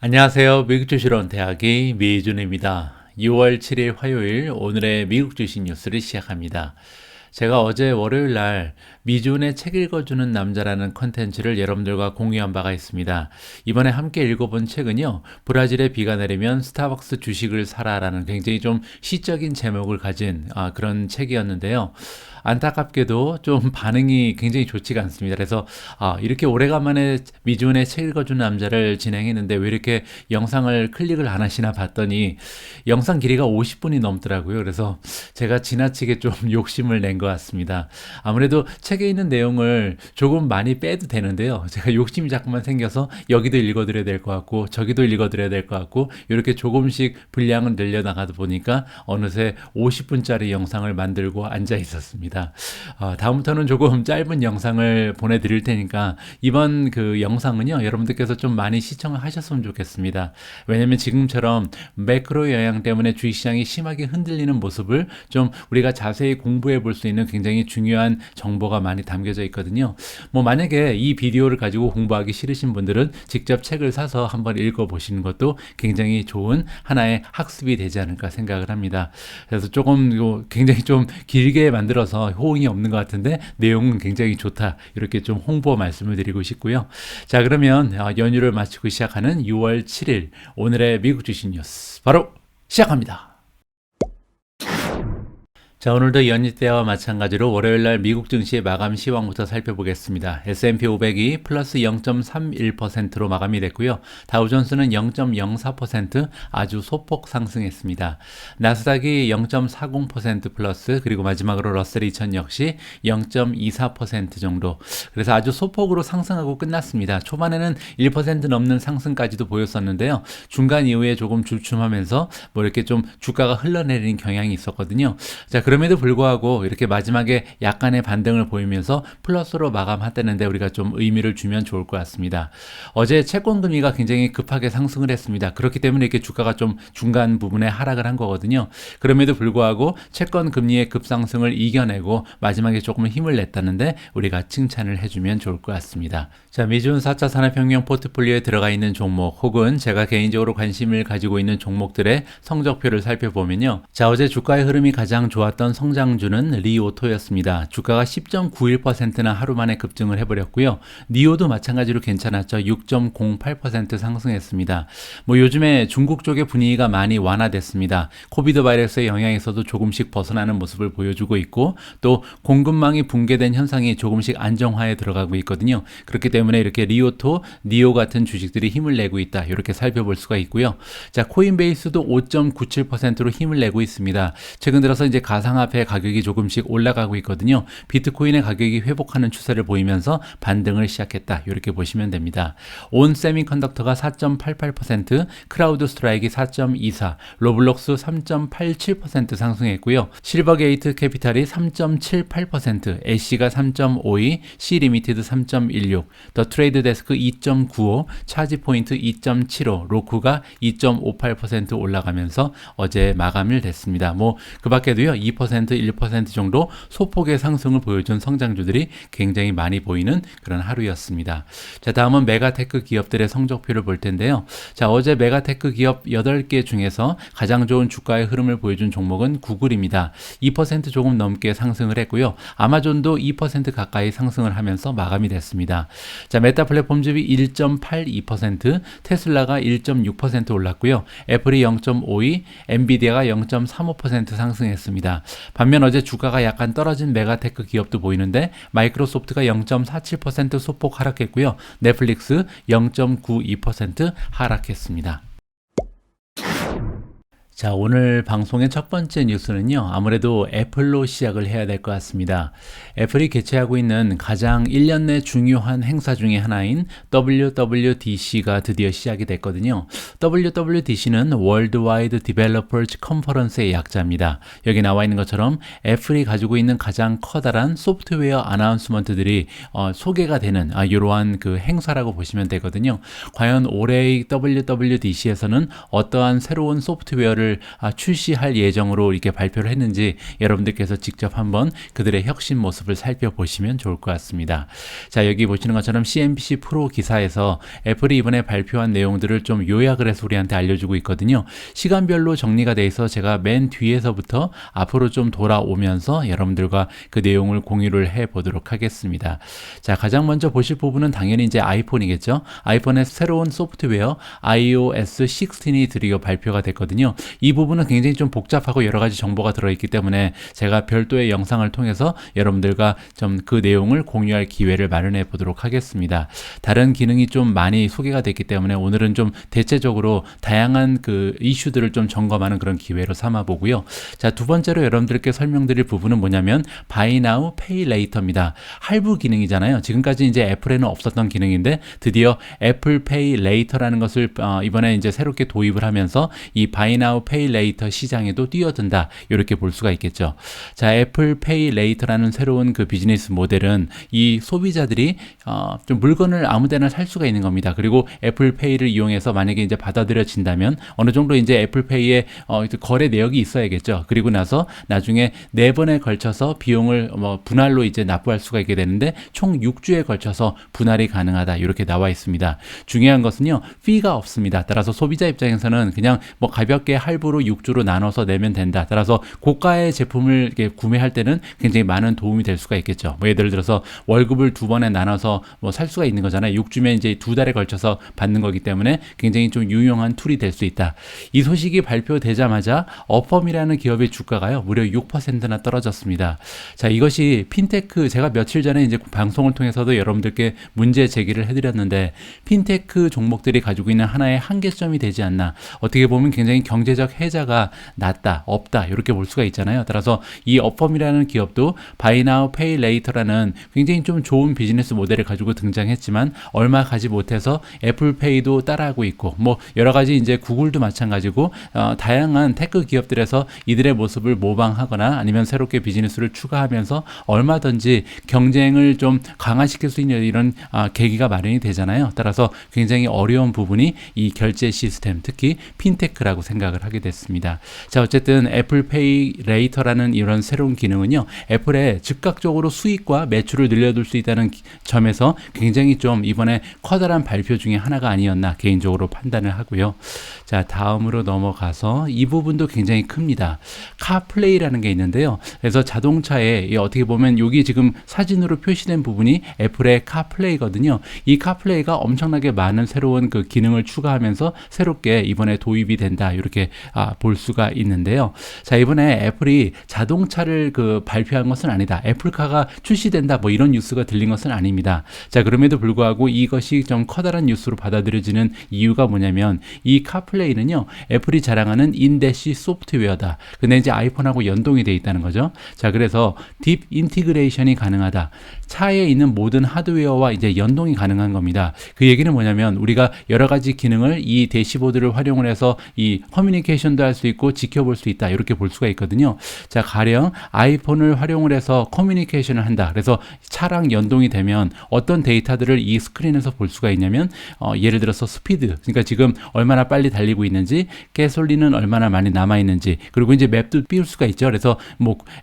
안녕하세요. 미국 주식론 대학의 미준입니다. 6월 7일 화요일 오늘의 미국 주식 뉴스를 시작합니다. 제가 어제 월요일 날 미준의 책 읽어주는 남자라는 컨텐츠를 여러분들과 공유한 바가 있습니다. 이번에 함께 읽어본 책은요, 브라질에 비가 내리면 스타벅스 주식을 사라라는 굉장히 좀 시적인 제목을 가진 그런 책이었는데요. 안타깝게도 좀 반응이 굉장히 좋지가 않습니다. 그래서 이렇게 오래간만에 미준의 책 읽어주는 남자를 진행했는데 왜 이렇게 영상을 클릭을 안 하시나 봤더니 영상 길이가 50분이 넘더라고요. 그래서 제가 지나치게 좀 욕심을 낸 것 같습니다. 아무래도 책에 있는 내용을 조금 많이 빼도 되는데요. 제가 욕심이 자꾸만 생겨서 여기도 읽어드려야 될 것 같고 저기도 읽어드려야 될 것 같고 이렇게 조금씩 분량을 늘려나가다 보니까 어느새 50분짜리 영상을 만들고 앉아 있었습니다. 다음부터는 조금 짧은 영상을 보내드릴 테니까 이번 그 영상은요, 여러분들께서 좀 많이 시청을 하셨으면 좋겠습니다. 왜냐면 지금처럼 매크로 영향 때문에 주식시장이 심하게 흔들리는 모습을 좀 우리가 자세히 공부해 볼 수 있는 굉장히 중요한 정보가 많이 담겨져 있거든요. 만약에 이 비디오를 가지고 공부하기 싫으신 분들은 직접 책을 사서 한번 읽어보시는 것도 굉장히 좋은 하나의 학습이 되지 않을까 생각을 합니다. 그래서 조금 굉장히 좀 길게 만들어서 호응이 없는 것 같은데 내용은 굉장히 좋다, 이렇게 좀 홍보 말씀을 드리고 싶고요. 자, 그러면 연휴를 마치고 시작하는 6월 7일 오늘의 미국 주식 뉴스 바로 시작합니다. 자, 오늘도 연휴 때와 마찬가지로 월요일날 미국 증시의 마감 시황부터 살펴보겠습니다. S&P 500이 플러스 0.31%로 마감이 됐고요. 다우존스는 0.04% 아주 소폭 상승했습니다. 나스닥이 0.40% 플러스, 그리고 마지막으로 러셀 2000 역시 0.24% 정도. 그래서 아주 소폭으로 상승하고 끝났습니다. 초반에는 1% 넘는 상승까지도 보였었는데요. 중간 이후에 조금 주춤하면서 이렇게 좀 주가가 흘러내리는 경향이 있었거든요. 자, 그럼에도 불구하고 이렇게 마지막에 약간의 반등을 보이면서 플러스로 마감했다는데 우리가 좀 의미를 주면 좋을 것 같습니다. 어제 채권 금리가 굉장히 급하게 상승을 했습니다. 그렇기 때문에 이렇게 주가가 좀 중간 부분에 하락을 한 거거든요. 그럼에도 불구하고 채권 금리의 급상승을 이겨내고 마지막에 조금 힘을 냈다는데 우리가 칭찬을 해주면 좋을 것 같습니다. 자, 미준 4차 산업혁명 포트폴리오에 들어가 있는 종목 혹은 제가 개인적으로 관심을 가지고 있는 종목들의 성적표를 살펴보면요. 자, 어제 주가의 흐름이 가장 좋았던 성장주는 리오토였습니다. 주가가 10.91%나 하루 만에 급증을 해버렸고요. 니오도 마찬가지로 괜찮았죠. 6.08% 상승했습니다. 요즘에 중국 쪽의 분위기가 많이 완화됐습니다. 코비드 바이러스의 영향에서도 조금씩 벗어나는 모습을 보여주고 있고 또 공급망이 붕괴된 현상이 조금씩 안정화에 들어가고 있거든요. 그렇기 때문에 이렇게 리오토, 니오 같은 주식들이 힘을 내고 있다, 이렇게 살펴볼 수가 있고요. 자, 코인베이스도 5.97%로 힘을 내고 있습니다. 최근 들어서 이제 가상화폐 가격이 조금씩 올라가고 있거든요. 비트코인의 가격이 회복하는 추세를 보이면서 반등을 시작했다, 이렇게 보시면 됩니다. 온 세미컨덕터가 4.88%, 크라우드 스트라이크 4.24%, 로블록스 3.87% 상승했고요. 실버게이트 캐피탈이 3.78%, 애쉬가 3.52%, C리미티드 3.16%, 더 트레이드 데스크 2.95%, 차지포인트 2.75%, 로쿠가 2.58% 올라가면서 어제 마감을 됐습니다. 그 밖에도요, 2%, 1% 정도 소폭의 상승을 보여준 성장주들이 굉장히 많이 보이는 그런 하루였습니다. 자, 다음은 메가테크 기업들의 성적표를 볼 텐데요. 자, 어제 메가테크 기업 8개 중에서 가장 좋은 주가의 흐름을 보여준 종목은 구글입니다. 2% 조금 넘게 상승을 했고요. 아마존도 2% 가까이 상승을 하면서 마감이 됐습니다. 자, 메타 플랫폼즈비 1.82%, 테슬라가 1.6% 올랐고요. 애플이 0.52%, 엔비디아가 0.35% 상승했습니다. 반면 어제 주가가 약간 떨어진 메가테크 기업도 보이는데 마이크로소프트가 0.47% 소폭 하락했고요. 넷플릭스 0.92% 하락했습니다. 자, 오늘 방송의 첫 번째 뉴스는요, 아무래도 애플로 시작을 해야 될 것 같습니다. 애플이 개최하고 있는 가장 1년 내 중요한 행사 중에 하나인 WWDC가 드디어 시작이 됐거든요. WWDC는 Worldwide Developers Conference의 약자입니다. 여기 나와 있는 것처럼 애플이 가지고 있는 가장 커다란 소프트웨어 아나운스먼트들이 소개가 되는 이러한 그 행사라고 보시면 되거든요. 과연 올해의 WWDC에서는 어떠한 새로운 소프트웨어를 무엇을 출시할 예정으로 이렇게 발표를 했는지 여러분들께서 직접 한번 그들의 혁신 모습을 살펴보시면 좋을 것 같습니다. 자, 여기 보시는 것처럼 CNBC 프로 기사에서 애플이 이번에 발표한 내용들을 좀 요약을 해서 우리한테 알려주고 있거든요. 시간별로 정리가 돼 있어 제가 맨 뒤에서부터 앞으로 좀 돌아오면서 여러분들과 그 내용을 공유를 해 보도록 하겠습니다. 자, 가장 먼저 보실 부분은 당연히 이제 아이폰이겠죠. 아이폰의 새로운 소프트웨어 iOS 16이 드디어 발표가 됐거든요. 이 부분은 굉장히 좀 복잡하고 여러 가지 정보가 들어있기 때문에 제가 별도의 영상을 통해서 여러분들과 좀 그 내용을 공유할 기회를 마련해 보도록 하겠습니다. 다른 기능이 좀 많이 소개가 됐기 때문에 오늘은 좀 대체적으로 다양한 그 이슈들을 좀 점검하는 그런 기회로 삼아 보고요. 자, 두 번째로 여러분들께 설명드릴 부분은 뭐냐면 Buy Now, Pay Later입니다. 할부 기능이잖아요. 지금까지 이제 애플에는 없었던 기능인데 드디어 애플 Pay Later라는 것을 이번에 이제 새롭게 도입을 하면서 이 Buy Now, Pay Later 시장에도 뛰어든다. 이렇게 볼 수가 있겠죠. 자, 애플 Pay Later라는 새로운 그 비즈니스 모델은 이 소비자들이 좀 물건을 아무데나 살 수가 있는 겁니다. 그리고 애플 페이를 이용해서 만약에 이제 받아들여진다면 어느 정도 이제 애플 페이에 거래 내역이 있어야겠죠. 그리고 나서 나중에 4번에 걸쳐서 비용을 분할로 이제 납부할 수가 있게 되는데 총 6주에 걸쳐서 분할이 가능하다. 이렇게 나와 있습니다. 중요한 것은요, 피가 없습니다. 따라서 소비자 입장에서는 그냥 가볍게 할부로 6주로 나눠서 내면 된다. 따라서 고가의 제품을 이렇게 구매할 때는 굉장히 많은 도움이 될 수가 있겠죠. 예를 들어서 월급을 2번에 나눠서 살 수가 있는 거잖아요. 6주면 이제 2달에 걸쳐서 받는 거기 때문에 굉장히 좀 유용한 툴이 될 수 있다. 이 소식이 발표되자마자 어펌이라는 기업의 주가가요, 무려 6%나 떨어졌습니다. 자, 이것이 핀테크, 제가 며칠 전에 이제 방송을 통해서도 여러분들께 문제 제기를 해드렸는데, 핀테크 종목들이 가지고 있는 하나의 한계점이 되지 않나. 어떻게 보면 굉장히 경제적 혜자가 낮다, 없다, 이렇게 볼 수가 있잖아요. 따라서 이 어펌이라는 기업도 Buy Now, Pay Later라는 굉장히 좀 좋은 비즈니스 모델을 가지고 등장했지만 얼마 가지 못해서 애플페이도 따라하고 있고 여러 가지 이제 구글도 마찬가지고 다양한 테크 기업들에서 이들의 모습을 모방하거나 아니면 새롭게 비즈니스를 추가하면서 얼마든지 경쟁을 좀 강화시킬 수 있는 이런 계기가 마련이 되잖아요. 따라서 굉장히 어려운 부분이 이 결제 시스템, 특히 핀테크라고 생각을 하게 됐습니다. 자, 어쨌든 애플페이 레이터라는 이런 새로운 기능은요, 애플의 즉각적으로 수익과 매출을 늘려둘 수 있다는 점에서 굉장히 좀 이번에 커다란 발표 중에 하나가 아니었나 개인적으로 판단을 하고요. 자, 다음으로 넘어가서 이 부분도 굉장히 큽니다. 카플레이라는 게 있는데요. 그래서 자동차에 어떻게 보면 여기 지금 사진으로 표시된 부분이 애플의 카플레이거든요. 이 카플레이가 엄청나게 많은 새로운 그 기능을 추가하면서 새롭게 이번에 도입이 된다. 이렇게 볼 수가 있는데요. 자, 이번에 애플이 자동차를 발표한 것은 아니다. 애플카가 출시된다. 이런 뉴스가 들린 것은 아닙니다. 자, 그럼에도 불구하고 이것이 좀 커다란 뉴스로 받아들여지는 이유가 뭐냐면 이 카플레이는요, 애플이 자랑하는 인대시 소프트웨어다. 근데 이제 아이폰하고 연동이 되어 있다는 거죠. 자, 그래서 딥 인티그레이션이 가능하다. 차에 있는 모든 하드웨어와 이제 연동이 가능한 겁니다. 그 얘기는 뭐냐면 우리가 여러 가지 기능을 이 대시보드를 활용을 해서 이 커뮤니케이션도 할 수 있고 지켜볼 수 있다. 이렇게 볼 수가 있거든요. 자, 가령 아이폰을 활용을 해서 커뮤니케이션을 한다. 그래서 차랑 연동이 되면 어떤 데이터들을 이 스크린에서 볼 수가 있냐면 예를 들어서 스피드, 그러니까 지금 얼마나 빨리 달리고 있는지, 가솔린은 얼마나 많이 남아 있는지, 그리고 이제 맵도 띄울 수가 있죠. 그래서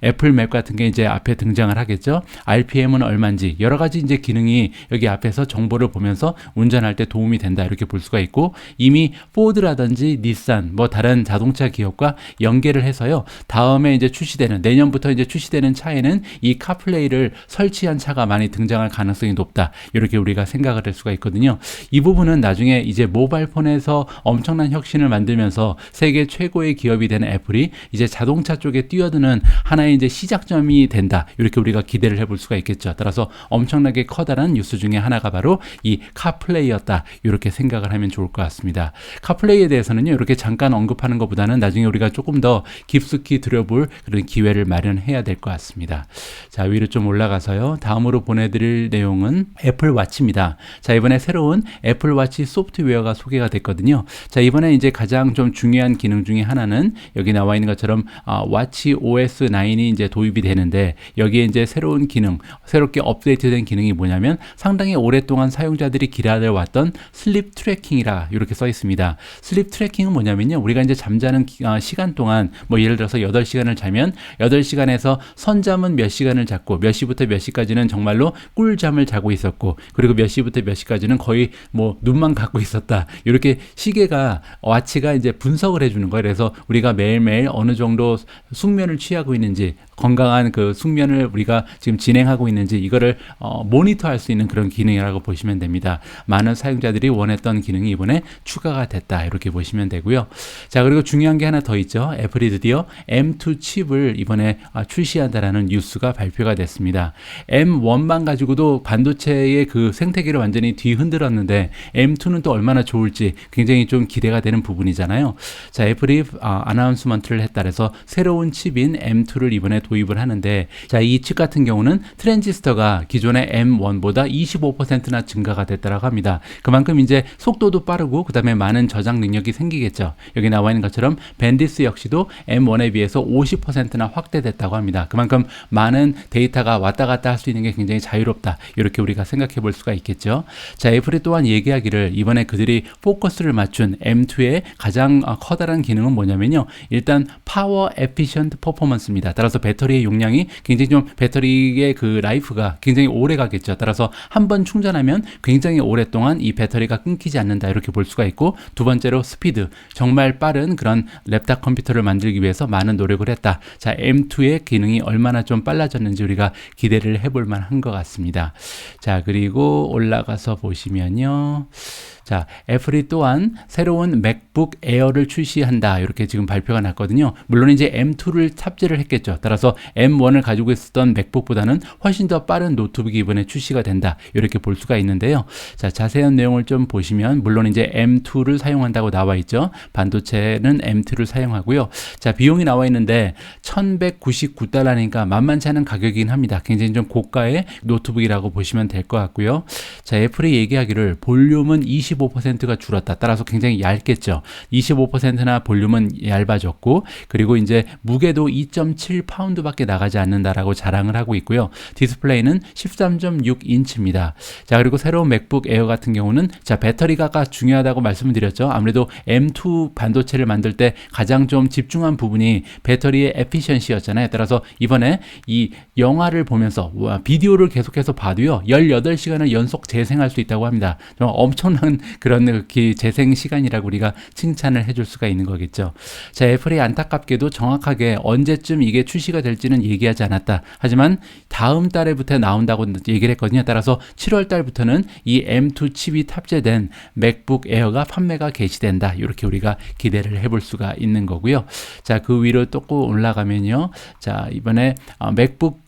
애플 맵 같은 게 이제 앞에 등장을 하겠죠. RPM은 얼마인지, 여러 가지 이제 기능이 여기 앞에서 정보를 보면서 운전할 때 도움이 된다. 이렇게 볼 수가 있고, 이미 포드라든지 닛산 다른 자동차 기업과 연계를 해서요, 다음에 이제 출시되는, 내년부터 이제 출시되는 차에는 이 카플레이를 설치한 차가 많이 등장할 가능성이 높다. 이렇게 우리가 생각을 할 수가 있거든요. 이 부분은 나중에 이제 모바일폰에서 엄청난 혁신을 만들면서 세계 최고의 기업이 되는 애플이 이제 자동차 쪽에 뛰어드는 하나의 이제 시작점이 된다. 이렇게 우리가 기대를 해볼 수가 있겠죠. 따라서 엄청나게 커다란 뉴스 중에 하나가 바로 이 카플레이였다. 이렇게 생각을 하면 좋을 것 같습니다. 카플레이에 대해서는요, 이렇게 잠깐 언급하는 것보다는 나중에 우리가 조금 더 깊숙이 들여볼 그런 기회를 마련해야 될 것 같습니다. 자, 위로 좀 올라가서요, 다음으로 보내드릴 내용은 애플워치입니다. 자, 이번에 새로운 애플워치 소프트웨어가 소개가 됐거든요. 자, 이번에 이제 가장 좀 중요한 기능 중에 하나는 여기 나와 있는 것처럼 워치 OS 9이 이제 도입이 되는데, 여기에 이제 새로운 기능, 새롭게 업데이트된 기능이 뭐냐면 상당히 오랫동안 사용자들이 기다려왔던 슬립 트래킹이라 이렇게 써 있습니다. 슬립 트래킹은 뭐냐면요, 우리가 이제 잠자는 시간 동안 뭐 예를 들어서 8시간을 자면 8시간에서 선잠은 몇 시간을 잤고 몇 시부터 몇 시까지는 정말로 꿀잠을 자고 있었고 그리고 몇 시부터 몇 시까지는 거의 뭐 눈만 감고 있었다. 이렇게 시계가 와치가 이제 분석을 해주는 거예요. 그래서 우리가 매일매일 어느 정도 숙면을 취하고 있는지 건강한 그 숙면을 우리가 지금 진행하고 있는지 이거를 모니터할 수 있는 그런 기능이라고 보시면 됩니다. 많은 사용자들이 원했던 기능이 이번에 추가가 됐다 이렇게 보시면 되고요. 자, 그리고 중요한 게 하나 더 있죠. 애플이 드디어 M2 칩을 이번에 출시한다라는 뉴스가 발표가 됐습니다. M1만 가지고도 반도체의 그 생태계를 완전히 뒤흔들었는데 M2는 또 얼마나 좋을지 굉장히 좀 기대가 되는 부분이잖아요. 자, 애플이 아나운스먼트를 했다 그래서 새로운 칩인 M2를 이번에 도입을 하는데 자, 이 칩 같은 경우는 트랜지스터가 기존의 M1보다 25%나 증가가 됐다고 합니다. 그만큼 이제 속도도 빠르고 그 다음에 많은 저장 능력이 생기겠죠. 여기 나와 있는 것처럼 밴디스 역시도 M1에 비해서 50%나 확대됐다고 합니다. 그만큼 많은 데이터가 왔다 갔다 할 수 있는 게 굉장히 자유롭다. 이렇게 우리가 생각해 볼 수가 있겠죠. 자, 애플이 또한 얘기하기를 이번에 그들이 포커스를 맞춘 M2의 가장 커다란 기능은 뭐냐면요. 일단 파워 에피션트 퍼포먼스입니다. 따라서 배터리의 용량이 굉장히 좀 배터리의 그 라이프가 굉장히 오래 가겠죠. 따라서 한 번 충전하면 굉장히 오랫동안 이 배터리가 끊기지 않는다. 이렇게 볼 수가 있고 두 번째로 스피드. 정말 빠른 그런 랩탑 컴퓨터를 만들기 위해서 많은 노력을 했다. 자, M2의 기능이 얼마나 좀 빨라졌는지 우리가 기대를 해볼 만한 것 같습니다. 자, 그리고 올라가서 보시면요. 자, 애플이 또한 새로운 맥북 에어를 출시한다. 이렇게 지금 발표가 났거든요. 물론 이제 M2를 탑재를 했겠죠. 따라서 M1을 가지고 있었던 맥북보다는 훨씬 더 빠른 노트북이 이번에 출시가 된다. 이렇게 볼 수가 있는데요. 자, 자세한 내용을 좀 보시면 물론 이제 M2를 사용한다고 나와 있죠. 반도체는 M2를 사용하고요. 자, 비용이 나와 있는데 $1,199니까 만만치 않은 가격이긴 합니다. 굉장히 좀 고가의 노트북이라고 보시면 될 것 같고요. 자, 애플이 얘기하기를 볼륨은 25%가 줄었다. 따라서 굉장히 얇겠죠. 25%나 볼륨은 얇아졌고 그리고 이제 무게도 2.7파운드밖에 나가지 않는다라고 자랑을 하고 있고요. 디스플레이는 13.6인치입니다. 자, 그리고 새로운 맥북 에어 같은 경우는 자, 배터리가 중요하다고 말씀을 드렸죠. 아무래도 M2 반도체를 만들 때 가장 좀 집중한 부분이 배터리의 에피션시였잖아요. 따라서 이번에 이 영화를 보면서 비디오를 계속해서 봐도요. 18시간을 연속 재생할 수 있다고 합니다. 정말 엄청난 그런 재생 시간이라고 우리가 칭찬을 해줄 수가 있는 거겠죠. 자, 애플이 안타깝게도 정확하게 언제쯤 이게 출시가 될지는 얘기하지 않았다. 하지만 다음 달에부터 나온다고 얘기를 했거든요. 따라서 7월 달부터는 이 M2 칩이 탑재된 맥북 에어가 판매가 개시된다. 이렇게 우리가 기대를 해볼 수가 있는 거고요. 자, 그 위로 또 올라가면요. 자, 이번에 맥북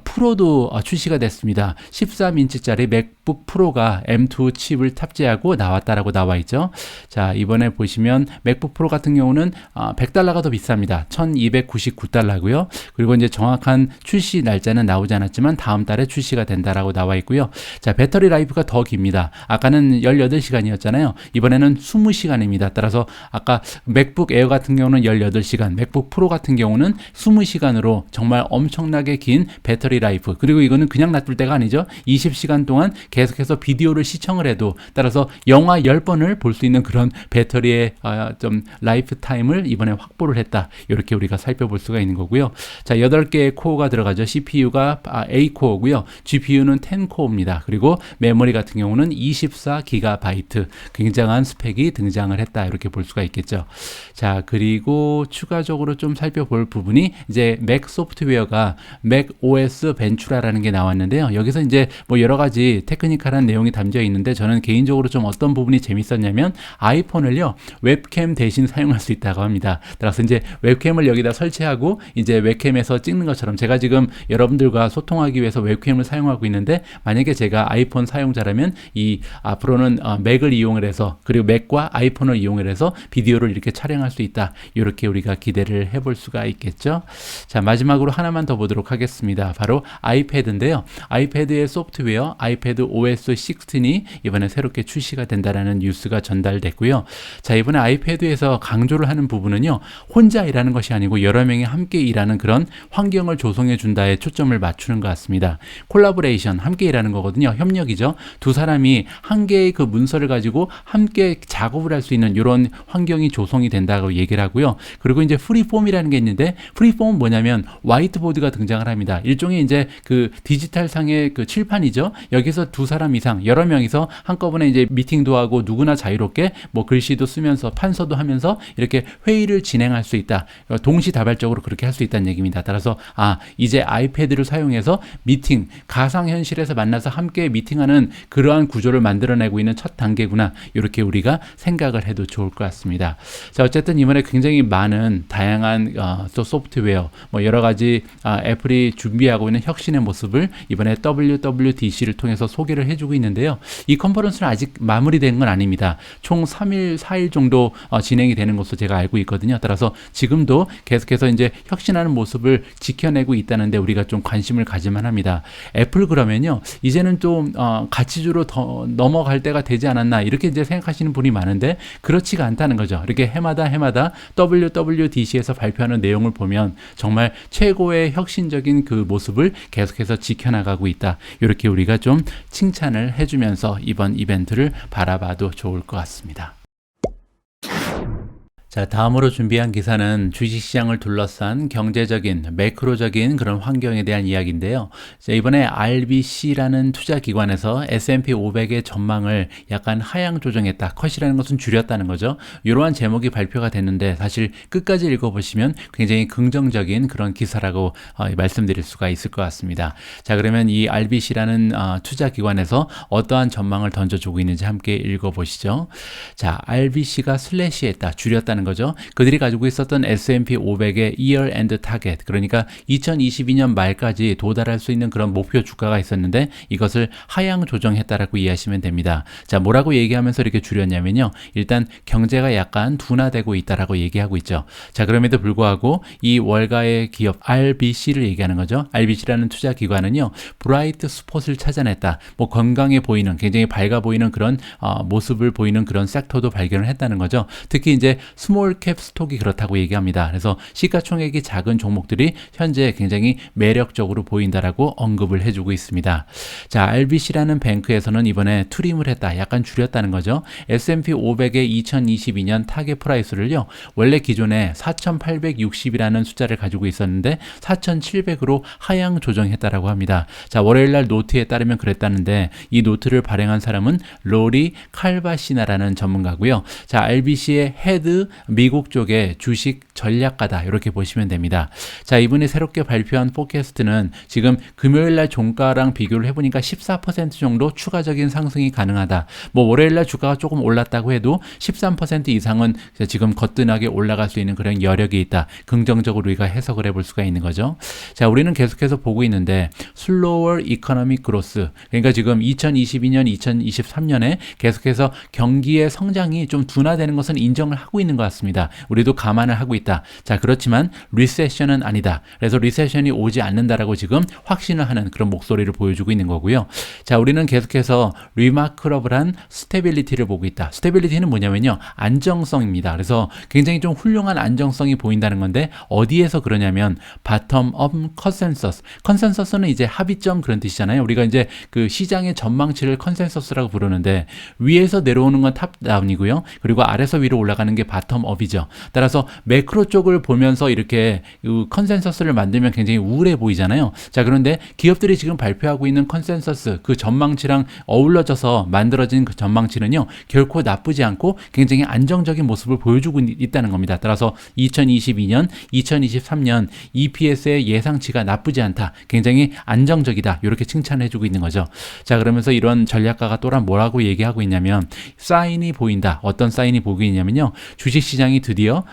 프로도 출시가 됐습니다. 13인치짜리 맥북 프로가 M2 칩을 탑재하고 나왔다라고 나와 있죠. 자, 이번에 보시면 맥북 프로 같은 경우는 $100가 더 비쌉니다. $1,299고요. 그리고 이제 정확한 출시 날짜는 나오지 않았지만 다음 달에 출시가 된다라고 나와 있고요. 자, 배터리 라이프가 더 깁니다. 아까는 18시간이었잖아요. 이번에는 20시간입니다. 따라서 아까 맥북 에어 같은 경우는 18시간, 맥북 프로 같은 경우는 20시간으로 정말 엄청나게 긴 배터리 라이프. 그리고 이거는 그냥 놔둘 때가 아니죠. 20시간 동안 계속해서 비디오를 시청을 해도 따라서 영화 10번을 볼 수 있는 그런 배터리의 좀 라이프 타임을 이번에 확보를 했다. 이렇게 우리가 살펴볼 수가 있는 거고요. 자, 8개의 코어가 들어가죠. CPU가 8코어고요. GPU는 10코어입니다. 그리고 메모리 같은 경우는 24GB. 굉장한 스펙이 등장을 했다. 이렇게 볼 수가 있겠죠. 자, 그리고 추가적으로 좀 살펴볼 부분이 이제 맥 소프트웨어가 맥 OS 벤츄라라는 게 나왔는데요. 여기서 이제 뭐 여러 가지 테크니컬한 내용이 담겨 있는데 저는 개인적으로 좀 어떤 부분이 재밌었냐면 아이폰을요 웹캠 대신 사용할 수 있다고 합니다. 따라서 이제 웹캠을 여기다 설치하고 이제 웹캠에서 찍는 것처럼 제가 지금 여러분들과 소통하기 위해서 웹캠을 사용하고 있는데 만약에 제가 아이폰 사용자라면 이 앞으로는 맥을 이용을 해서 그리고 맥과 아이폰을 이용을 해서 비디오를 이렇게 촬영할 수 있다. 이렇게 우리가 기대를 해볼 수가 있겠죠. 자, 마지막으로 하나만 더 보도록 하겠습니다. 바로 아이패드인데요. 아이패드의 소프트웨어 아이패드 OS 16이 이번에 새롭게 출시가 된다라는 뉴스가 전달됐고요. 자, 이번에 아이패드에서 강조를 하는 부분은요. 혼자 일하는 것이 아니고 여러 명이 함께 일하는 그런 환경을 조성해 준다에 초점을 맞추는 것 같습니다. 콜라보레이션, 함께 일하는 거거든요. 협력이죠. 두 사람이 한 개의 그 문서를 가지고 함께 작업을 할 수 있는 이런 환경이 조성이 된다고 얘기를 하고요. 그리고 이제 프리폼이라는 게 있는데, 프리폼은 뭐냐면 화이트보드가 등장을 합니다. 일종의 이제 그 디지털 상의 그 칠판이죠. 여기서 두 사람 이상, 여러 명이서 한꺼번에 이제 미팅도 하고 누구나 자유롭게 뭐 글씨도 쓰면서 판서도 하면서 이렇게 회의를 진행할 수 있다. 동시다발적으로 그렇게 할 수 있다는 얘기입니다. 따라서 이제 아이패드를 사용해서 미팅, 가상현실에서 만나서 함께 미팅하는 그러한 구조를 만들어내고 있는 첫 단계구나. 이렇게 우리가 생각을 해도 좋을 것 같습니다. 자, 어쨌든 이번에 굉장히 많은 다양한 또 소프트웨어, 뭐 여러 가지 애플이 준비하고 있는 혁신의 모습을 이번에 WWDC를 통해서 소개를 해주고 있는데요. 이 컨퍼런스는 아직 마무리된 건 아닙니다. 총 3일, 4일 정도 진행이 되는 것으로 제가 알고 있거든요. 따라서 지금도 계속해서 이제 혁신하는 모습을 지켜내고 있다는데 우리가 좀 관심을 가질만 합니다. 애플 그러면요, 이제는 좀 가치주로 더 넘어갈 때가 되지 않았나, 이렇게 이제 생각하시는 분이 많은데 그렇지가 않다는 거죠. 이렇게 해마다 WWDC에서 발표하는 내용을 보면 정말 최고의 혁신적인 그 모습을 계속해서 지켜나가고 있다. 이렇게 우리가 좀 칭찬을 해주면서 이번 이벤트를 바라봐도 좋을 것 같습니다. 자, 다음으로 준비한 기사는 주식시장을 둘러싼 경제적인, 매크로적인 그런 환경에 대한 이야기인데요. 자, 이번에 RBC라는 투자기관에서 S&P 500의 전망을 약간 하향 조정했다. 컷이라는 것은 줄였다는 거죠. 이러한 제목이 발표가 됐는데 사실 끝까지 읽어보시면 굉장히 긍정적인 그런 기사라고 말씀드릴 수가 있을 것 같습니다. 자, 그러면 이 RBC라는 투자기관에서 어떠한 전망을 던져주고 있는지 함께 읽어보시죠. 자, RBC가 슬래시했다. 줄였다는 거죠. 그들이 가지고 있었던 S&P 500의 year end target, 그러니까 2022년 말까지 도달할 수 있는 그런 목표 주가가 있었는데 이것을 하향 조정했다라고 이해하시면 됩니다. 자, 뭐라고 얘기하면서 이렇게 줄였냐면요. 일단 경제가 약간 둔화되고 있다라고 얘기하고 있죠. 자, 그럼에도 불구하고 이 월가의 기업 RBC를 얘기하는 거죠. RBC라는 투자 기관은요, 브라이트 스폿을 찾아냈다. 뭐 건강해 보이는, 굉장히 밝아 보이는 그런 모습을 보이는 그런 섹터도 발견을 했다는 거죠. 특히 이제 스몰캡 스톡이 그렇다고 얘기합니다. 그래서 시가총액이 작은 종목들이 현재 굉장히 매력적으로 보인다라고 언급을 해주고 있습니다. 자, RBC라는 뱅크에서는 이번에 트림을 했다. 약간 줄였다는 거죠. S&P 500의 2022년 타겟 프라이스를요, 원래 기존에 4,860이라는 숫자를 가지고 있었는데 4,700으로 하향 조정했다라고 합니다. 자, 월요일날 노트에 따르면 그랬다는데 이 노트를 발행한 사람은 로리 칼바시나라는 전문가고요. 자, RBC의 헤드 미국 쪽의 주식 전략가다, 이렇게 보시면 됩니다. 자, 이분이 새롭게 발표한 포캐스트는 지금 금요일날 종가랑 비교를 해보니까 14% 정도 추가적인 상승이 가능하다. 뭐 월요일날 주가가 조금 올랐다고 해도 13% 이상은 지금 거뜬하게 올라갈 수 있는 그런 여력이 있다. 긍정적으로 우리가 해석을 해볼 수가 있는 거죠. 자, 우리는 계속해서 보고 있는데 slower economic growth, 그러니까 지금 2022년, 2023년에 계속해서 경기의 성장이 좀 둔화되는 것은 인정을 하고 있는 것 같습니다. 우리도 감안을 하고 있다. 자, 그렇지만 리세션은 아니다. 그래서 리세션이 오지 않는다라고 지금 확신을 하는 그런 목소리를 보여주고 있는 거고요. 자, 우리는 계속해서 리마크러블한 스테빌리티를 보고 있다. 스테빌리티는 뭐냐면요, 안정성입니다. 그래서 굉장히 좀 훌륭한 안정성이 보인다는 건데 어디에서 그러냐면 바텀 업 컨센서스. 컨센서스는 이제 합의점 그런 뜻이잖아요. 우리가 이제 그 시장의 전망치를 컨센서스라고 부르는데 위에서 내려오는 건 탑다운이고요. 그리고 아래서 위로 올라가는 게 바텀 업이죠. 따라서 매크로 쪽을 보면서 이렇게 컨센서스를 만들면 굉장히 우울해 보이잖아요. 자, 그런데 기업들이 지금 발표하고 있는 컨센서스, 그 전망치랑 어우러져서 만들어진 그 전망치는요, 결코 나쁘지 않고 굉장히 안정적인 모습을 보여주고 있다는 겁니다. 따라서 2022년, 2023년 EPS의 예상치가 나쁘지 않다. 굉장히 안정적이다. 이렇게 칭찬해주고 있는 거죠. 자, 그러면서 이런 전략가가 또한 뭐라고 얘기하고 있냐면 사인이 보인다. 어떤 사인이 보이고 있냐면요, 주식시장이 드디어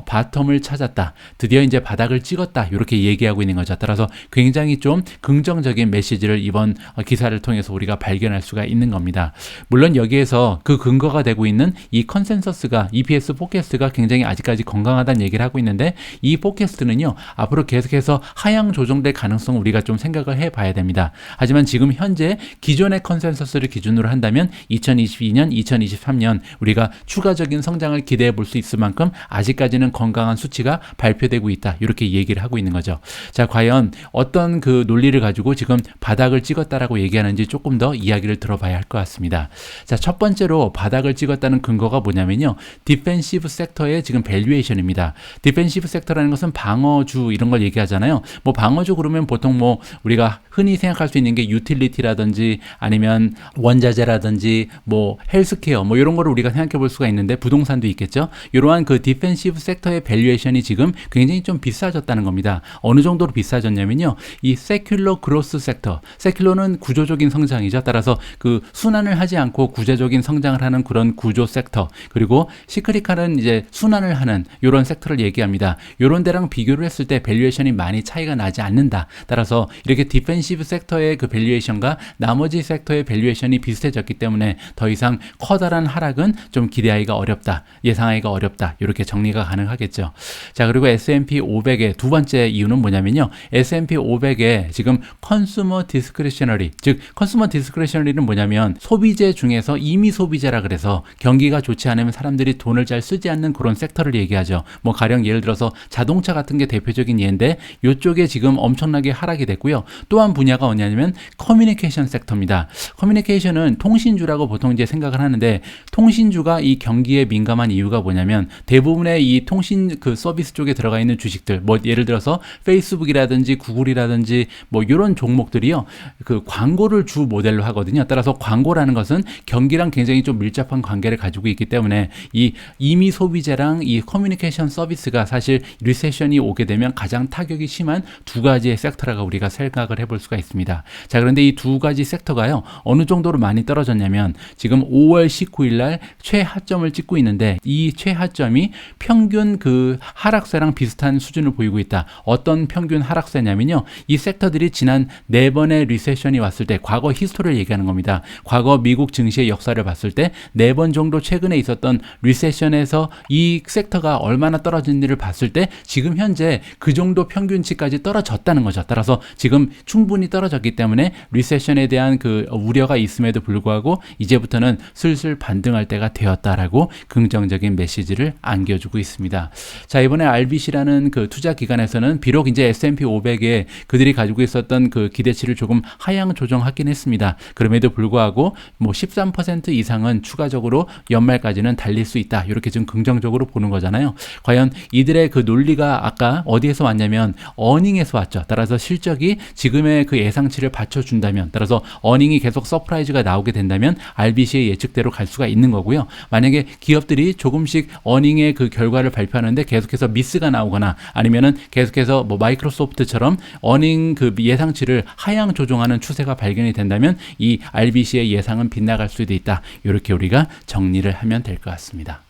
바텀을 찾았다. 드디어 이제 바닥을 찍었다. 이렇게 얘기하고 있는 거죠. 따라서 굉장히 좀 긍정적인 메시지를 이번 기사를 통해서 우리가 발견할 수가 있는 겁니다. 물론 여기에서 그 근거가 되고 있는 이 컨센서스가, EPS 포캐스트가 굉장히 아직까지 건강하다는 얘기를 하고 있는데 이 포캐스트는요, 앞으로 계속해서 하향 조정될 가능성을 우리가 좀 생각을 해봐야 됩니다. 하지만 지금 현재 기존의 컨센서스를 기준으로 한다면 2022년, 2023년 우리가 추가적인 성장을 기대해 볼 수 있을 만큼 아직까지는 건강한 건강한 수치가 발표되고 있다. 이렇게 얘기를 하고 있는 거죠. 자, 과연 어떤 그 논리를 가지고 지금 바닥을 찍었다라고 얘기하는지 조금 더 이야기를 들어봐야 할 것 같습니다. 자, 첫 번째로 바닥을 찍었다는 근거가 뭐냐면요. 디펜시브 섹터의 지금 밸류에이션입니다. 디펜시브 섹터라는 것은 방어주 이런 걸 얘기하잖아요. 뭐 방어주 그러면 보통 뭐 우리가 흔히 생각할 수 있는 게 유틸리티라든지 아니면 원자재라든지 뭐 헬스케어 뭐 이런 거를 우리가 생각해 볼 수가 있는데 부동산도 있겠죠. 이러한 그 디펜시브 섹터의 밸류에이션이 지금 굉장히 좀 비싸졌다는 겁니다. 어느 정도로 비싸졌냐면요. 이 세큘러 그로스 섹터, 세큘러는 구조적인 성장이죠. 따라서 그 순환을 하지 않고 구조적인 성장을 하는 그런 구조 섹터, 그리고 시크리칼은 이제 순환을 하는 이런 섹터를 얘기합니다. 이런 데랑 비교를 했을 때 밸류에이션이 많이 차이가 나지 않는다. 따라서 이렇게 디펜시브 섹터의 그 밸류에이션과 나머지 섹터의 밸류에이션이 비슷해졌기 때문에 더 이상 커다란 하락은 좀 기대하기가 어렵다, 예상하기가 어렵다, 이렇게 정리가 가능하겠죠. 자, 그리고 S&P 500의 두 번째 이유는 뭐냐면요. S&P 500에 지금 컨슈머 디스크리셔너리, 즉 컨슈머 디스크리셔너리는 뭐냐면 소비재 중에서 이미 소비재라 그래서 경기가 좋지 않으면 사람들이 돈을 잘 쓰지 않는 그런 섹터를 얘기하죠. 뭐 가령 예를 들어서 자동차 같은 게 대표적인 예인데 이쪽에 지금 엄청나게 하락이 됐고요. 또 한 분야가 뭐냐면 커뮤니케이션 섹터입니다. 커뮤니케이션은 통신주라고 보통 이제 생각을 하는데 통신주가 이 경기에 민감한 이유가 뭐냐면 대부분의 이 통신 그 서비스 쪽에 들어가 있는 주식들, 뭐 예를 들어서 페이스북이라든지 구글이라든지 뭐 이런 종목들이요. 그 광고를 주 모델로 하거든요. 따라서 광고라는 것은 경기랑 굉장히 좀 밀접한 관계를 가지고 있기 때문에 이 이미 소비재랑 이 커뮤니케이션 서비스가 사실 리세션이 오게 되면 가장 타격이 심한 두 가지의 섹터라고 우리가 생각을 해볼 수가 있습니다. 자, 그런데 이 두 가지 섹터가요. 어느 정도로 많이 떨어졌냐면 지금 5월 19일 날 최하점을 찍고 있는데 이 최하점이 평균 그 하락세랑 비슷한 수준을 보이고 있다. 어떤 평균 하락세냐면요. 이 섹터들이 지난 4번의 리세션이 왔을 때 과거 히스토리를 얘기하는 겁니다. 과거 미국 증시의 역사를 봤을 때 4번 정도 최근에 있었던 리세션에서 이 섹터가 얼마나 떨어진지를 봤을 때 지금 현재 그 정도 평균치까지 떨어졌다는 거죠. 따라서 지금 충분히 떨어졌기 때문에 리세션에 대한 그 우려가 있음에도 불구하고 이제부터는 슬슬 반등할 때가 되었다라고 긍정적인 메시지를 안겨주고 있습니다. 자, 이번에 RBC라는 그 투자 기관에서는 비록 이제 S&P 500에 그들이 가지고 있었던 그 기대치를 조금 하향 조정하긴 했습니다. 그럼에도 불구하고 뭐 13% 이상은 추가적으로 연말까지는 달릴 수 있다. 이렇게 좀 긍정적으로 보는 거잖아요. 과연 이들의 그 논리가 아까 어디에서 왔냐면 어닝에서 왔죠. 따라서 실적이 지금의 그 예상치를 받쳐준다면, 따라서 어닝이 계속 서프라이즈가 나오게 된다면 RBC의 예측대로 갈 수가 있는 거고요. 만약에 기업들이 조금씩 어닝의 그 결과를 발표하는데 계속해서 미스가 나오거나 아니면은 계속해서 뭐 마이크로소프트처럼 어닝 그 예상치를 하향 조정하는 추세가 발견이 된다면 이 RBC의 예상은 빗나갈 수도 있다. 이렇게 우리가 정리를 하면 될 것 같습니다.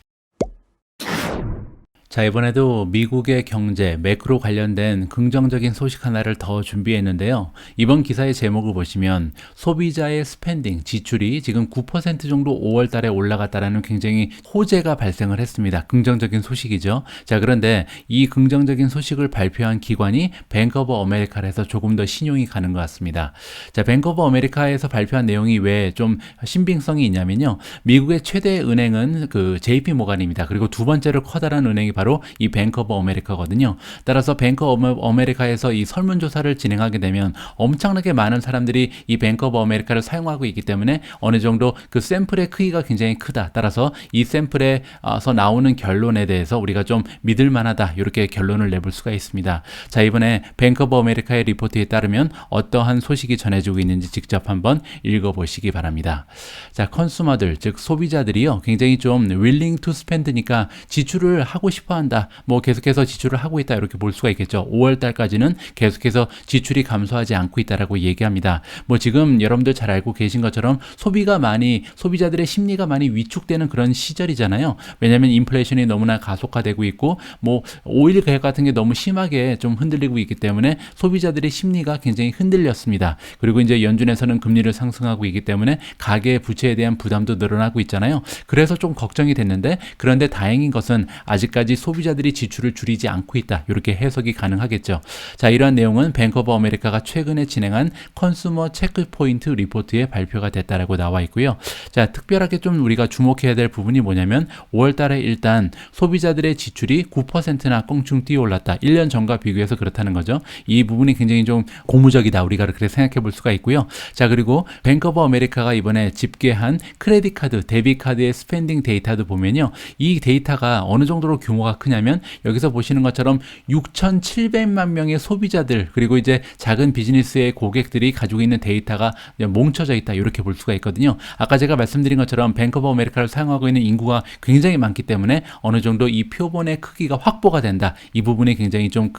자, 이번에도 미국의 경제, 매크로 관련된 긍정적인 소식 하나를 더 준비했는데요. 이번 기사의 제목을 보시면 소비자의 스펜딩, 지출이 지금 9% 정도 5월 달에 올라갔다라는 굉장히 호재가 발생을 했습니다. 긍정적인 소식이죠. 자, 그런데 이 긍정적인 소식을 발표한 기관이 뱅크 오브 아메리카에서 조금 더 신용이 가는 것 같습니다. 자, 뱅크 오브 아메리카에서 발표한 내용이 왜 좀 신빙성이 있냐면요. 미국의 최대 은행은 그 JP 모간입니다. 그리고 두 번째로 커다란 은행이 바로 이 뱅크 오브 아메리카거든요. 따라서 뱅크 오브 아메리카에서 이 설문조사를 진행하게 되면 엄청나게 많은 사람들이 이 뱅크 오브 아메리카를 사용하고 있기 때문에 어느 정도 그 샘플의 크기가 굉장히 크다. 따라서 이 샘플에서 나오는 결론에 대해서 우리가 좀 믿을 만하다. 이렇게 결론을 내볼 수가 있습니다. 자, 이번에 뱅크 오브 아메리카의 리포트에 따르면 어떠한 소식이 전해지고 있는지 직접 한번 읽어보시기 바랍니다. 자, 컨슈머들, 즉 소비자들이요. 굉장히 좀 willing to spend니까 지출을 하고 싶어 한다. 뭐 계속해서 지출을 하고 있다. 이렇게 볼 수가 있겠죠. 5월 달까지는 계속해서 지출이 감소하지 않고 있다라고 얘기합니다. 뭐 지금 여러분들 잘 알고 계신 것처럼 소비자들의 심리가 많이 위축되는 그런 시절이잖아요. 왜냐하면 인플레이션이 너무나 가속화되고 있고 뭐 오일 가격 같은 게 너무 심하게 좀 흔들리고 있기 때문에 소비자들의 심리가 굉장히 흔들렸습니다. 그리고 이제 연준에서는 금리를 상승하고 있기 때문에 가계 부채에 대한 부담도 늘어나고 있잖아요. 그래서 좀 걱정이 됐는데, 그런데 다행인 것은 아직까지 소비자들이 지출을 줄이지 않고 있다. 이렇게 해석이 가능하겠죠. 자, 이러한 내용은 뱅크 오브 아메리카가 최근에 진행한 컨슈머 체크포인트 리포트에 발표가 됐다라고 나와 있고요. 자, 특별하게 좀 우리가 주목해야 될 부분이 뭐냐면 5월 달에 일단 소비자들의 지출이 9%나 껑충 뛰어 올랐다. 1년 전과 비교해서 그렇다는 거죠. 이 부분이 굉장히 좀 고무적이다. 우리가 그렇게 생각해 볼 수가 있고요. 자, 그리고 뱅크 오브 아메리카가 이번에 집계한 크레딧 카드, 데뷔 카드의 스펜딩 데이터도 보면요. 이 데이터가 어느 정도로 규모가 크냐면 여기서 보시는 것처럼 6,700만 명의 소비자들 그리고 이제 작은 비즈니스의 고객들이 가지고 있는 데이터가 뭉쳐져 있다. 이렇게 볼 수가 있거든요. 아까 제가 말씀드린 것처럼 뱅크 오브 아메리카를 사용하고 있는 인구가 굉장히 많기 때문에 어느 정도 이 표본의 크기가 확보가 된다. 이 부분이 굉장히 좀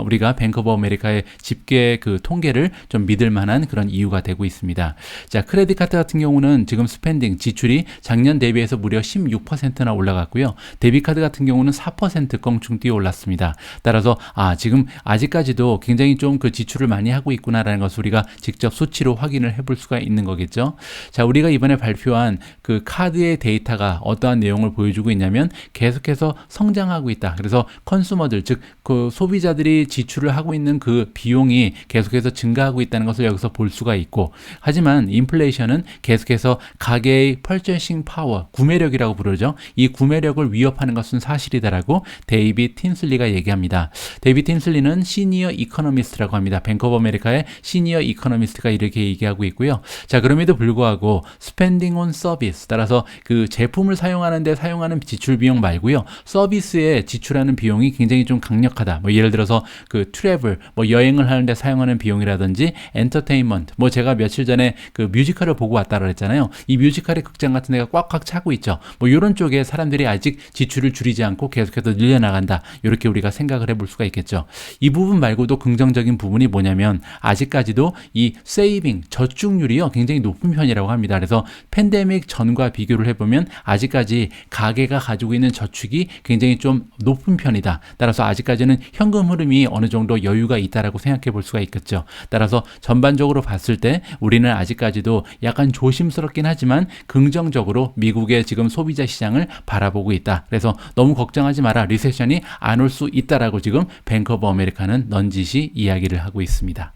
우리가 뱅크 오브 아메리카의 집계 그 통계를 좀 믿을 만한 그런 이유가 되고 있습니다. 자, 크레딧 카드 같은 경우는 지금 스펜딩 지출이 작년 대비해서 무려 16%나 올라갔고요. 데뷔 카드 같은 경우는 4% 껑충 뛰어 올랐습니다. 따라서 지금 아직까지도 굉장히 좀 그 지출을 많이 하고 있구나라는 것을 우리가 직접 수치로 확인을 해볼 수가 있는 거겠죠. 자, 우리가 이번에 발표한 그 카드의 데이터가 어떠한 내용을 보여주고 있냐면 계속해서 성장하고 있다. 그래서 컨슈머들 즉 그 소비자들이 지출을 하고 있는 그 비용이 계속해서 증가하고 있다는 것을 여기서 볼 수가 있고, 하지만 인플레이션은 계속해서 가계의 퍼체싱 파워, 구매력이라고 부르죠. 이 구매력을 위협하는 것은 사실이다라고 데이빗 틴슬리가 얘기합니다. 데이빗 틴슬리는 시니어 이코노미스트라고 합니다. 뱅크 오브 아메리카의 시니어 이코노미스트가 이렇게 얘기하고 있고요. 자, 그럼에도 불구하고 스펜딩 온 서비스, 따라서 그 제품을 사용하는데 사용하는 지출 비용 말고요. 서비스에 지출하는 비용이 굉장히 좀 강력하다. 뭐 예를 들어서 그 트래블, 뭐 여행을 하는데 사용하는 비용이라든지 엔터테인먼트, 뭐 제가 며칠 전에 그 뮤지컬을 보고 왔다고 했잖아요. 이 뮤지컬의 극장 같은 데가 꽉꽉 차고 있죠. 뭐 이런 쪽에 사람들이 아직 지출을 줄이지 않고 계속해서 늘려나간다. 이렇게 우리가 생각을 해볼 수가 있겠죠. 이 부분 말고도 긍정적인 부분이 뭐냐면 아직까지도 이 세이빙, 저축률이요 굉장히 높은 편이라고 합니다. 그래서 팬데믹 전과 비교를 해보면 아직까지 가계가 가지고 있는 저축이 굉장히 좀 높은 편이다. 따라서 아직까지는 현금 흐름이 어느 정도 여유가 있다라고 생각해 볼 수가 있겠죠. 따라서 전반적으로 봤을 때 우리는 아직까지도 약간 조심스럽긴 하지만 긍정적으로 미국의 지금 소비자 시장을 바라보고 있다. 그래서 너무 걱정하지 마라. 리세션이 안 올 수 있다라고 지금 뱅크 오브 아메리카는 넌지시 이야기를 하고 있습니다.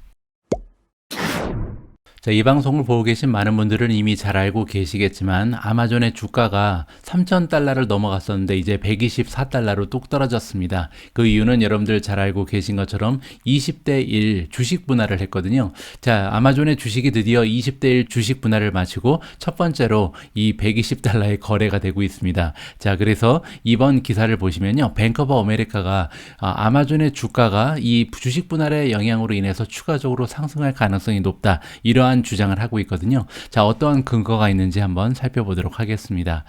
자, 이 방송을 보고 계신 많은 분들은 이미 잘 알고 계시겠지만 아마존의 주가가 3,000달러를 넘어갔었는데 이제 124달러로 뚝 떨어졌습니다. 그 이유는 여러분들 잘 알고 계신 것처럼 20대 1 주식 분할을 했거든요. 자, 아마존의 주식이 드디어 20대 1 주식 분할을 마치고 첫 번째로 이 120달러의 거래가 되고 있습니다. 자, 그래서 이번 기사를 보시면요. 뱅크 오브 아메리카가 아마존의 주가가 이 주식 분할의 영향으로 인해서 추가적으로 상승할 가능성이 높다. 이러한 주장을 하고 있거든요. 자, 어떠한 근거가 있는지 한번 살펴보도록 하겠습니다.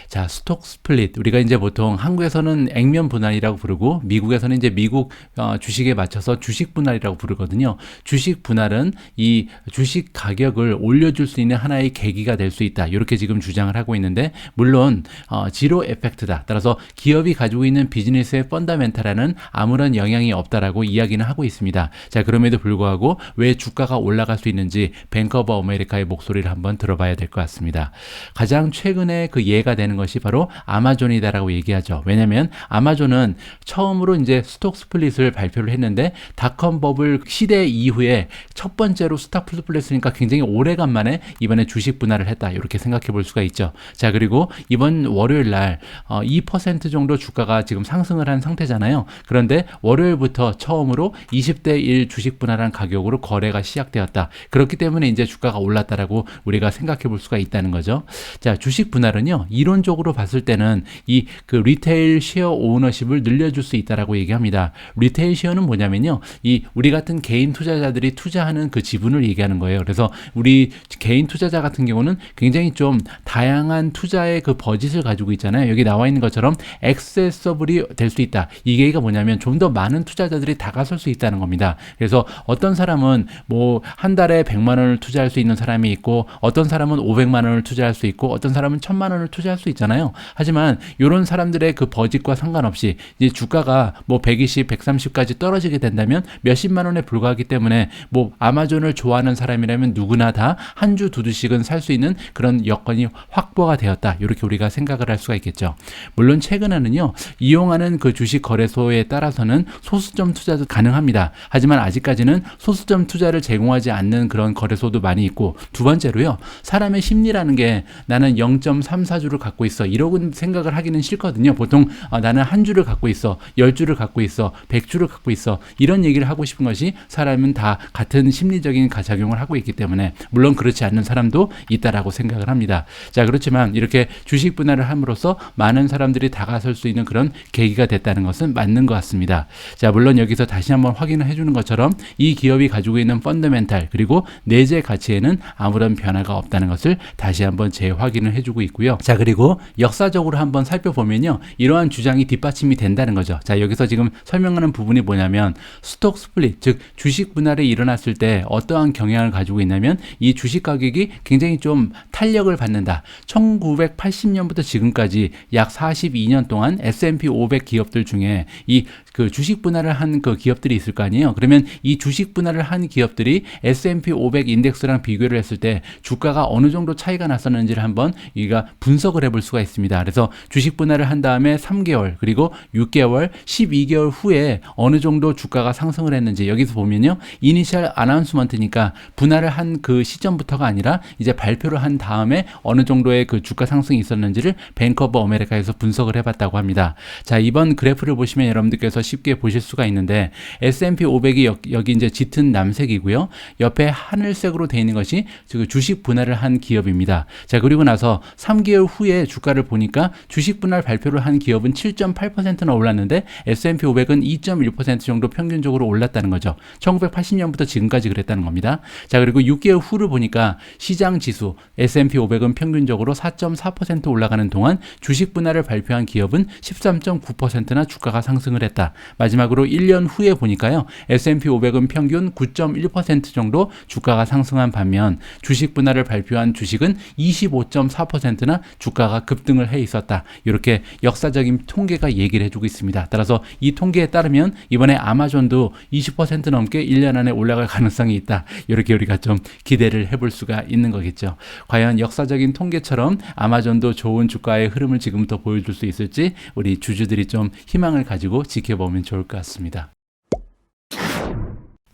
자, 스톡 스플릿. 우리가 이제 보통 한국에서는 액면 분할이라고 부르고 미국에서는 이제 미국 주식에 맞춰서 주식 분할이라고 부르거든요. 주식 분할은 이 주식 가격을 올려줄 수 있는 하나의 계기가 될 수 있다. 이렇게 지금 주장을 하고 있는데 물론 지로 에펙트다. 따라서 기업이 가지고 있는 비즈니스의 펀더멘탈에는 아무런 영향이 없다라고 이야기는 하고 있습니다. 자, 그럼에도 불구하고 왜 주가가 올라갈 수 있는지 뱅크 오브 아메리카의 목소리를 한번 들어봐야 될 것 같습니다. 가장 최근에 그 예가 되는 것이 바로 아마존이다라고 얘기하죠. 왜냐하면 아마존은 처음으로 이제 스톡 스플릿을 발표를 했는데 닷컴 버블 시대 이후에 첫 번째로 스톡 스플릿이니까 굉장히 오래간만에 이번에 주식 분할을 했다. 이렇게 생각해 볼 수가 있죠. 자, 그리고 이번 월요일 날 2% 정도 주가가 지금 상승을 한 상태잖아요. 그런데 월요일부터 처음으로 20대 1 주식 분할한 가격으로 거래가 시작되었다. 그렇기 때문에 이제 주가가 올랐다라고 우리가 생각해 볼 수가 있다는 거죠. 자, 주식 분할은요. 이론적으로 봤을 때는 이 그 리테일 쉐어 오너십을 늘려줄 수 있다라고 얘기합니다. 리테일 쉐어는 뭐냐면요. 이 우리 같은 개인 투자자들이 투자하는 그 지분을 얘기하는 거예요. 그래서 우리 개인 투자자 같은 경우는 굉장히 좀 다양한 투자의 그 버짓을 가지고 있잖아요. 여기 나와 있는 것처럼 액세서블이 될 수 있다. 이게 뭐냐면 좀 더 많은 투자자들이 다가설 수 있다는 겁니다. 그래서 어떤 사람은 뭐 한 달에 100만 원을 투자할 수 있는 사람이 있고 어떤 사람은 500만 원을 투자할 수 있고 어떤 사람은 1000만 원을 투자할 수 있잖아요. 하지만 이런 사람들의 그 버짓과 상관없이 이제 주가가 뭐 120, 130까지 떨어지게 된다면 몇십만 원에 불과하기 때문에 뭐 아마존을 좋아하는 사람이라면 누구나 다 한 주 두 주씩은 살 수 있는 그런 여건이 확보가 되었다. 이렇게 우리가 생각을 할 수가 있겠죠. 물론 최근에는요, 이용하는 그 주식 거래소에 따라서는 소수점 투자도 가능합니다. 하지만 아직까지는 소수점 투자를 제공하지 않는 그런 거래소도 많이 있고, 두 번째로요, 사람의 심리라는 게 나는 0.34주를 갖고 있어 이러고 생각을 하기는 싫거든요. 보통 나는 한 주를 갖고 있어, 10주를 갖고 있어, 100주를 갖고 있어, 이런 얘기를 하고 싶은 것이 사람은 다 같은 심리적인 작용을 하고 있기 때문에, 물론 그렇지 않는 사람도 있다라고 생각을 합니다. 자, 그렇지만 이렇게 주식 분할을 함으로써 많은 사람들이 다가설 수 있는 그런 계기가 됐다는 것은 맞는 것 같습니다. 자, 물론 여기서 다시 한번 확인을 해주는 것처럼 이 기업이 가지고 있는 펀더멘탈 그리고 내재 가치에는 아무런 변화가 없다는 것을 다시 한번 재확인을 해주고 있고요. 자, 그리고 역사적으로 한번 살펴보면요, 이러한 주장이 뒷받침이 된다는 거죠. 자, 여기서 지금 설명하는 부분이 뭐냐면 스톡 스플릿, 즉 주식 분할이 일어났을 때 어떠한 경향을 가지고 있냐면 이 주식 가격이 굉장히 좀 탄력을 받는다. 1980년부터 지금까지 약 42년 동안 S&P 500 기업들 중에 이 그 주식 분할을 한 그 기업들이 있을 거 아니에요. 그러면 이 주식 분할을 한 기업들이 S&P 500 인덱스랑 비교를 했을 때 주가가 어느 정도 차이가 났었는지를 한번 우리가 분석을 해볼 수가 있습니다. 그래서 주식 분할을 한 다음에 3개월 그리고 6개월, 12개월 후에 어느 정도 주가가 상승을 했는지 여기서 보면요, 이니셜 아나운스먼트니까 분할을 한 그 시점부터가 아니라 이제 발표를 한 다음에 어느 정도의 그 주가 상승이 있었는지를 뱅크 오브 아메리카에서 분석을 해봤다고 합니다. 자, 이번 그래프를 보시면 여러분들께서 쉽게 보실 수가 있는데 S&P 500이 여기 이제 짙은 남색이고요. 옆에 하늘색으로 되어 있는 것이 주식 분할을 한 기업입니다. 자, 그리고 나서 3개월 후에 주가를 보니까 주식 분할 발표를 한 기업은 7.8%나 올랐는데 S&P 500은 2.1% 정도 평균적으로 올랐다는 거죠. 1980년부터 지금까지 그랬다는 겁니다. 자, 그리고 6개월 후를 보니까 시장 지수 S&P 500은 평균적으로 4.4% 올라가는 동안 주식 분할을 발표한 기업은 13.9%나 주가가 상승을 했다. 마지막으로 1년 후에 보니까요, S&P 500은 평균 9.1% 정도 주가가 상승한 반면 주식 분할을 발표한 주식은 25.4%나 주가가 급등을 해 있었다. 이렇게 역사적인 통계가 얘기를 해주고 있습니다. 따라서 이 통계에 따르면 이번에 아마존도 20% 넘게 1년 안에 올라갈 가능성이 있다. 이렇게 우리가 좀 기대를 해볼 수가 있는 거겠죠. 과연 역사적인 통계처럼 아마존도 좋은 주가의 흐름을 지금부터 보여줄 수 있을지 우리 주주들이 좀 희망을 가지고 지켜보면 좋을 것 같습니다.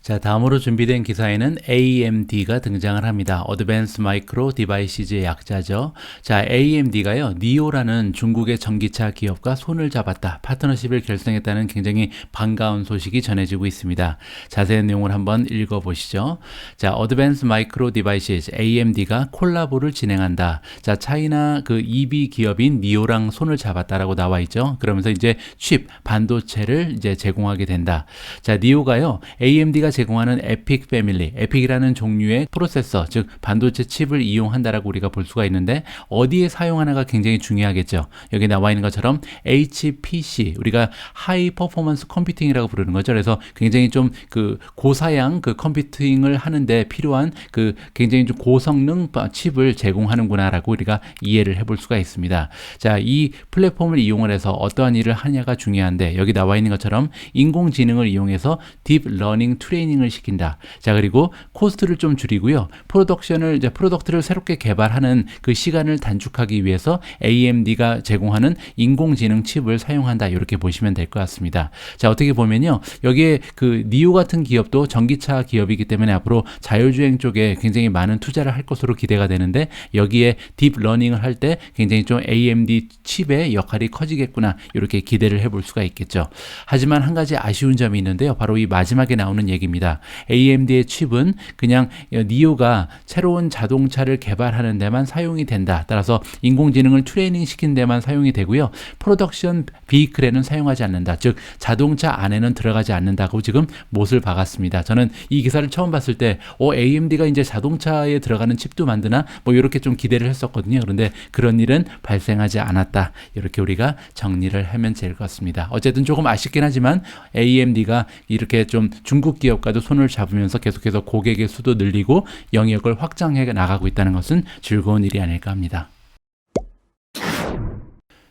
자, 다음으로 준비된 기사에는 AMD가 등장을 합니다. Advanced Micro Devices의 약자죠. 자, AMD가요, 니오라는 중국의 전기차 기업과 손을 잡았다. 파트너십을 결성했다는 굉장히 반가운 소식이 전해지고 있습니다. 자세한 내용을 한번 읽어보시죠. 자, Advanced Micro Devices, AMD가 콜라보를 진행한다. 자, 차이나 그 EV 기업인 니오랑 손을 잡았다라고 나와 있죠. 그러면서 이제 칩, 반도체를 이제 제공하게 된다. 자, 니오가요, AMD가 제공하는 에픽 패밀리, 에픽이라는 종류의 프로세서, 즉 반도체 칩을 이용한다라고 우리가 볼 수가 있는데 어디에 사용하나가 굉장히 중요하겠죠. 여기 나와 있는 것처럼 HPC, 우리가 하이 퍼포먼스 컴퓨팅이라고 부르는 거죠. 그래서 굉장히 좀 그 고사양 그 컴퓨팅을 하는데 필요한 그 굉장히 좀 고성능 칩을 제공하는구나라고 우리가 이해를 해볼 수가 있습니다. 자, 이 플랫폼을 이용을 해서 어떠한 일을 하냐가 중요한데 여기 나와 있는 것처럼 인공지능을 이용해서 딥 러닝 트레이닝을 시킨다. 자, 그리고 코스트를 좀 줄이고요. 프로덕트를 새롭게 개발하는 그 시간을 단축하기 위해서 AMD가 제공하는 인공지능 칩을 사용한다. 이렇게 보시면 될 것 같습니다. 자, 어떻게 보면요, 여기에 그 니오 같은 기업도 전기차 기업이기 때문에 앞으로 자율주행 쪽에 굉장히 많은 투자를 할 것으로 기대가 되는데 여기에 딥러닝을 할 때 굉장히 좀 AMD 칩의 역할이 커지겠구나. 이렇게 기대를 해볼 수가 있겠죠. 하지만 한 가지 아쉬운 점이 있는데요. 바로 이 마지막에 나오는 얘기입니다. AMD의 칩은 그냥 니오가 새로운 자동차를 개발하는 데만 사용이 된다. 따라서 인공지능을 트레이닝 시킨 데만 사용이 되고요. 프로덕션 비클에는 사용하지 않는다. 즉 자동차 안에는 들어가지 않는다고 지금 못을 박았습니다. 저는 이 기사를 처음 봤을 때 AMD가 이제 자동차에 들어가는 칩도 만드나 뭐 이렇게 좀 기대를 했었거든요. 그런데 그런 일은 발생하지 않았다. 이렇게 우리가 정리를 하면 될 것 같습니다. 어쨌든 조금 아쉽긴 하지만 AMD가 이렇게 좀 중국 기업과도 손을 잡으면서 계속해서 고객의 수도 늘리고 영역을 확장해 나가고 있다는 것은 즐거운 일이 아닐까 합니다.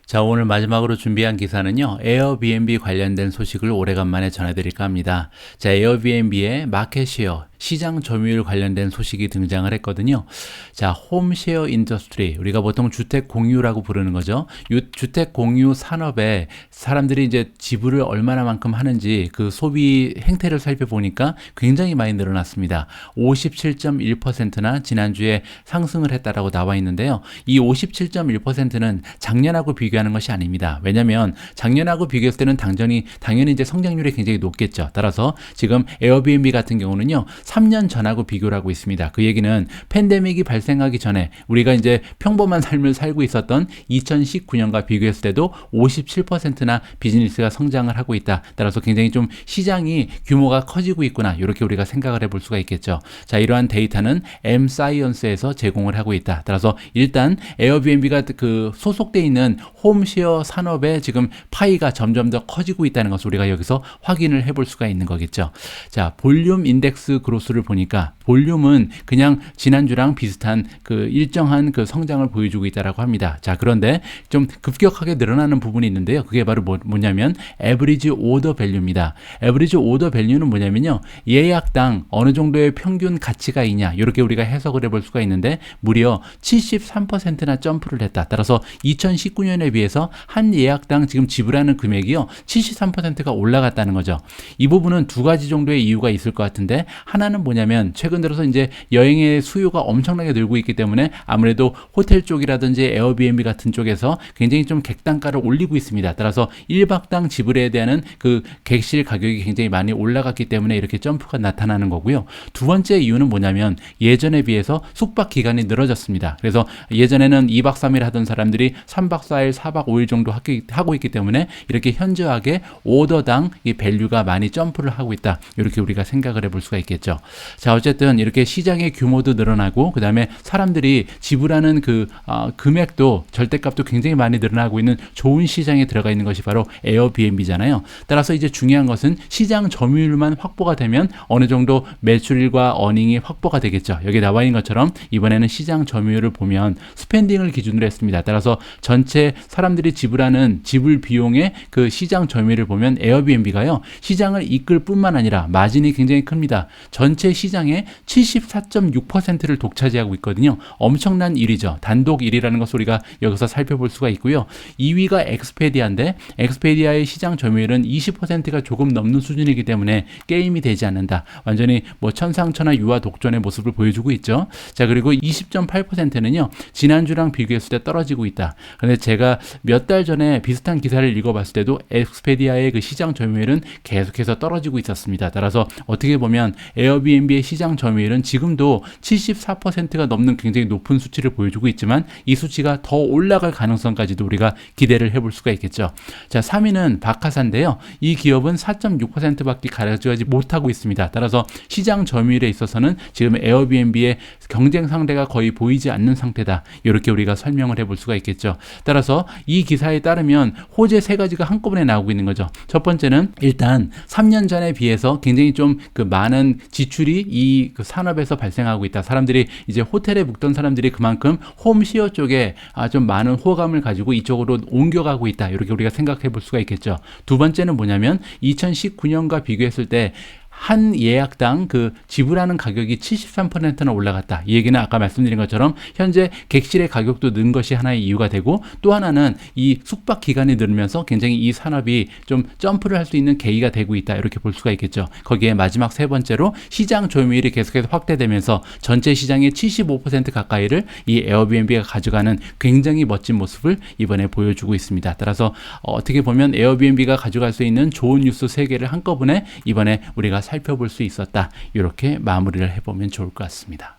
자, 오늘 마지막으로 준비한 기사는요, 에어비앤비 관련된 소식을 오래간만에 전해드릴까 합니다. 자, 에어비앤비의 마켓쉐어, 시장 점유율 관련된 소식이 등장을 했거든요. 자, 홈쉐어 인더스트리, 우리가 보통 주택 공유라고 부르는 거죠. 이 주택 공유 산업에 사람들이 이제 지불을 얼마나만큼 하는지 그 소비 행태를 살펴보니까 굉장히 많이 늘어났습니다. 57.1%나 지난주에 상승을 했다라고 나와 있는데요. 이 57.1%는 작년하고 비교하는 것이 아닙니다. 왜냐하면 작년하고 비교했을 때는 당연히 이제 성장률이 굉장히 높겠죠. 따라서 지금 에어비앤비 같은 경우는요, 3년 전하고 비교를 하고 있습니다. 그 얘기는 팬데믹이 발생하기 전에 우리가 이제 평범한 삶을 살고 있었던 2019년과 비교했을 때도 57%나 비즈니스가 성장을 하고 있다. 따라서 굉장히 좀 시장이 규모가 커지고 있구나. 이렇게 우리가 생각을 해볼 수가 있겠죠. 자, 이러한 데이터는 M사이언스에서 제공을 하고 있다. 따라서 일단 에어비앤비가 그 소속돼 있는 홈쉐어 산업에 지금 파이가 점점 더 커지고 있다는 것을 우리가 여기서 확인을 해볼 수가 있는 거겠죠. 자, 볼륨 인덱스 그로스를 보니까 볼륨은 그냥 지난주랑 비슷한 그 일정한 그 성장을 보여주고 있다라고 합니다. 자, 그런데 좀 급격하게 늘어나는 부분이 있는데요. 그게 바로 뭐냐면 에버리지 오더 밸류입니다. 에버리지 오더 밸류는 뭐냐면요, 예약당 어느 정도의 평균 가치가 있냐, 이렇게 우리가 해석을 해볼 수가 있는데 무려 73%나 점프를 했다. 따라서 2019년에 비해서 한 예약당 지금 지불하는 금액이요, 73%가 올라갔다는 거죠. 이 부분은 두 가지 정도의 이유가 있을 것 같은데, 하나는 뭐냐면 최근 들어서 이제 여행의 수요가 엄청나게 늘고 있기 때문에 아무래도 호텔 쪽이라든지 에어비앤비 같은 쪽에서 굉장히 좀 객단가를 올리고 있습니다. 따라서 1박당 지불에 대한 그 객실 가격이 굉장히 많이 올라갔기 때문에 이렇게 점프가 나타나는 거고요. 두 번째 이유는 뭐냐면 예전에 비해서 숙박 기간이 늘어졌습니다. 그래서 예전에는 2박 3일 하던 사람들이 3박 4일, 4박 5일 정도 하고 있기 때문에 이렇게 현저하게 오더당 이 밸류가 많이 점프를 하고 있다. 이렇게 우리가 생각을 해볼 수가 있겠죠. 자, 어쨌든 이렇게 시장의 규모도 늘어나고 그 다음에 사람들이 지불하는 그 금액도 절대값도 굉장히 많이 늘어나고 있는 좋은 시장에 들어가 있는 것이 바로 에어비앤비잖아요. 따라서 이제 중요한 것은 시장 점유율만 확보가 되면 어느 정도 매출과 어닝이 확보가 되겠죠. 여기 나와 있는 것처럼 이번에는 시장 점유율을 보면 스펜딩을 기준으로 했습니다. 따라서 전체 사람들이 지불하는 지불 비용의 그 시장 점유율을 보면 에어비앤비가요, 시장을 이끌 뿐만 아니라 마진이 굉장히 큽니다. 전체 시장의 74.6%를 독차지하고 있거든요. 엄청난 일이죠. 단독 1위라는 것을 우리가 여기서 살펴볼 수가 있고요. 2위가 엑스페디아인데 엑스페디아의 시장 점유율은 20%가 조금 넘는 수준이기 때문에 게임이 되지 않는다. 완전히 뭐 천상천하 유아 독존의 모습을 보여주고 있죠. 자, 그리고 20.8%는요, 지난주랑 비교했을 때 떨어지고 있다. 그런데 제가 몇 달 전에 비슷한 기사를 읽어봤을 때도 엑스페디아의 그 시장 점유율은 계속해서 떨어지고 있었습니다. 따라서 어떻게 보면 에어비앤비의 시장 점유율은 지금도 74%가 넘는 굉장히 높은 수치를 보여주고 있지만 이 수치가 더 올라갈 가능성까지도 우리가 기대를 해볼 수가 있겠죠. 자, 3위는 바카사인데요. 이 기업은 4.6%밖에 가져가지 못하고 있습니다. 따라서 시장 점유율에 있어서는 지금 에어비앤비의 경쟁 상대가 거의 보이지 않는 상태다. 이렇게 우리가 설명을 해볼 수가 있겠죠. 따라서 이 기사에 따르면 호재 세 가지가 한꺼번에 나오고 있는 거죠. 첫 번째는 일단 3년 전에 비해서 굉장히 좀 그 많은 지출이 이 그 산업에서 발생하고 있다. 사람들이 이제 호텔에 묵던 사람들이 그만큼 홈시어 쪽에 좀 많은 호감을 가지고 이쪽으로 옮겨가고 있다. 이렇게 우리가 생각해 볼 수가 있겠죠. 두 번째는 뭐냐면 2019년과 비교했을 때 한 예약당 그 지불하는 가격이 73%나 올라갔다. 이 얘기는 아까 말씀드린 것처럼 현재 객실의 가격도 는 것이 하나의 이유가 되고, 또 하나는 이 숙박 기간이 늘면서 굉장히 이 산업이 좀 점프를 할 수 있는 계기가 되고 있다. 이렇게 볼 수가 있겠죠. 거기에 마지막 세 번째로 시장 점유율이 계속해서 확대되면서 전체 시장의 75% 가까이를 이 에어비앤비가 가져가는 굉장히 멋진 모습을 이번에 보여주고 있습니다. 따라서 어떻게 보면 에어비앤비가 가져갈 수 있는 좋은 뉴스 3개를 한꺼번에 이번에 우리가 살펴볼 수 있었다. 이렇게 마무리를 해보면 좋을 것 같습니다.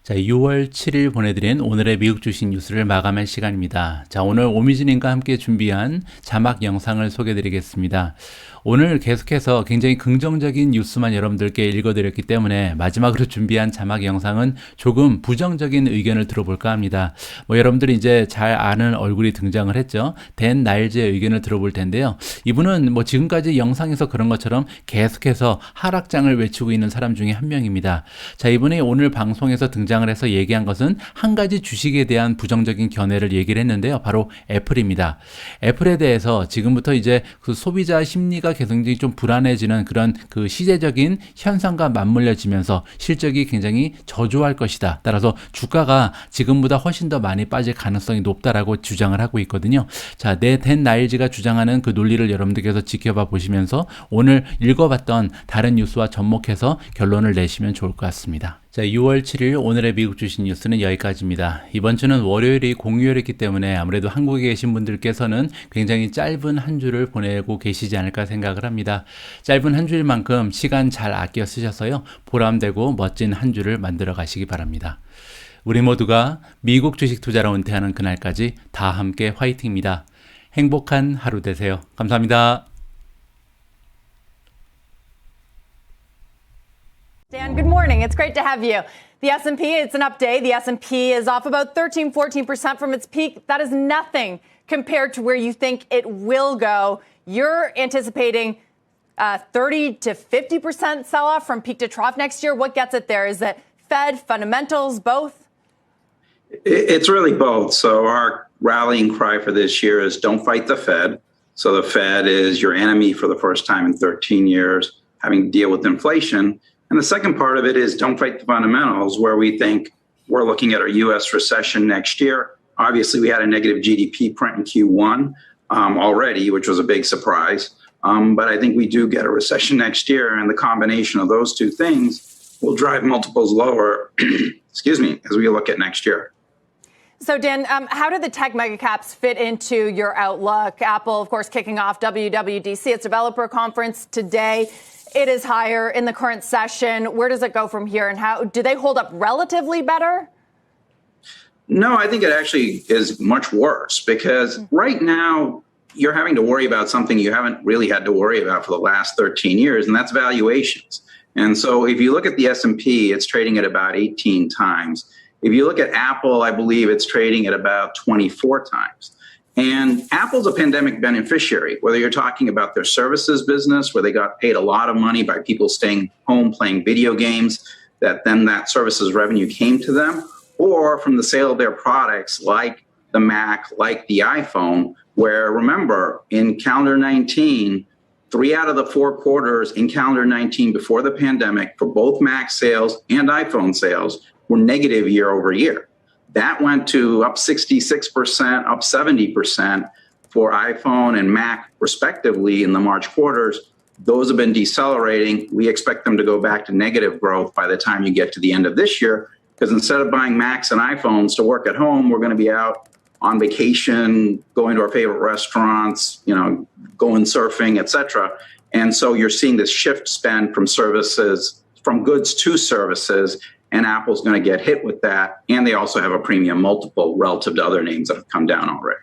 자, 6월 7일 보내드린 오늘의 미국 주식 뉴스를 마감할 시간입니다. 자, 오늘 오미진님과 함께 준비한 자막 영상을 소개해드리겠습니다. 오늘 계속해서 굉장히 긍정적인 뉴스만 여러분들께 읽어드렸기 때문에 마지막으로 준비한 자막 영상은 조금 부정적인 의견을 들어볼까 합니다. 여러분들이 이제 잘 아는 얼굴이 등장을 했죠. 댄 나일즈의 의견을 들어볼 텐데요. 이분은 지금까지 영상에서 그런 것처럼 계속해서 하락장을 외치고 있는 사람 중에 한 명입니다. 자, 이분이 오늘 방송에서 등장을 해서 얘기한 것은 한 가지 주식에 대한 부정적인 견해를 얘기를 했는데요. 바로 애플입니다. 애플에 대해서 지금부터 이제 그 소비자 심리가 굉장히 좀 불안해지는 그런 그 시대적인 현상과 맞물려지면서 실적이 굉장히 저조할 것이다. 따라서 주가가 지금보다 훨씬 더 많이 빠질 가능성이 높다라고 주장을 하고 있거든요. 자, 댄 나일즈가 주장하는 그 논리를 여러분들께서 지켜봐 보시면서 오늘 읽어봤던 다른 뉴스와 접목해서 결론을 내시면 좋을 것 같습니다. 자, 6월 7일 오늘의 미국 주식 뉴스는 여기까지입니다. 이번 주는 월요일이 공휴일이기 때문에 아무래도 한국에 계신 분들께서는 굉장히 짧은 한 주를 보내고 계시지 않을까 생각을 합니다. 짧은 한 주일 만큼 시간 잘 아껴 쓰셔서요. 보람되고 멋진 한 주를 만들어 가시기 바랍니다. 우리 모두가 미국 주식 투자로 은퇴하는 그날까지 다 함께 화이팅입니다. 행복한 하루 되세요. 감사합니다. Dan, good morning. It's great to have you. The S&P, it's an up day. The S&P is off about 13-14% from its peak. That is nothing compared to where you think it will go. You're anticipating 30 to 50% sell-off from peak to trough next year. What gets it there? Is it Fed, fundamentals, both? It's really both. So our rallying cry for this year is don't fight the Fed. So the Fed is your enemy for the first time in 13 years, having to deal with inflation. And the second part of it is don't fight the fundamentals, where we think we're looking at our U.S. recession next year. Obviously, we had a negative GDP print in Q1 already, which was a big surprise. But I think we do get a recession next year, and the combination of those two things will drive multiples lower, excuse me, as we look at next year. So, Dan, how do the tech megacaps fit into your outlook? Apple, of course, kicking off WWDC, its developer conference today. It is higher in the current session. Where does it go from here, and how do they hold up relatively better? No, I think it actually is much worse because right now you're having to worry about something you haven't really had to worry about for the last 13 years, and that's valuations. And so if you look at the S&P, it's trading at about 18 times. If you look at Apple, I believe it's trading at about 24 times. And Apple's a pandemic beneficiary, whether you're talking about their services business, where they got paid a lot of money by people staying home playing video games, that services revenue came to them, or from the sale of their products like the Mac, like the iPhone, where remember, in calendar 19, 3 out of the 4 quarters in calendar 19 before the pandemic for both Mac sales and iPhone sales were negative year over year. That went to up 66%, up 70% for iPhone and Mac, respectively, in the March quarters. Those have been decelerating. We expect them to go back to negative growth by the time you get to the end of this year, because instead of buying Macs and iPhones to work at home, we're going to be out on vacation, going to our favorite restaurants, going surfing, et cetera. And so you're seeing this shift spend from services, from goods to services. And Apple's going to get hit with that. And they also have a premium multiple relative to other names that have come down already.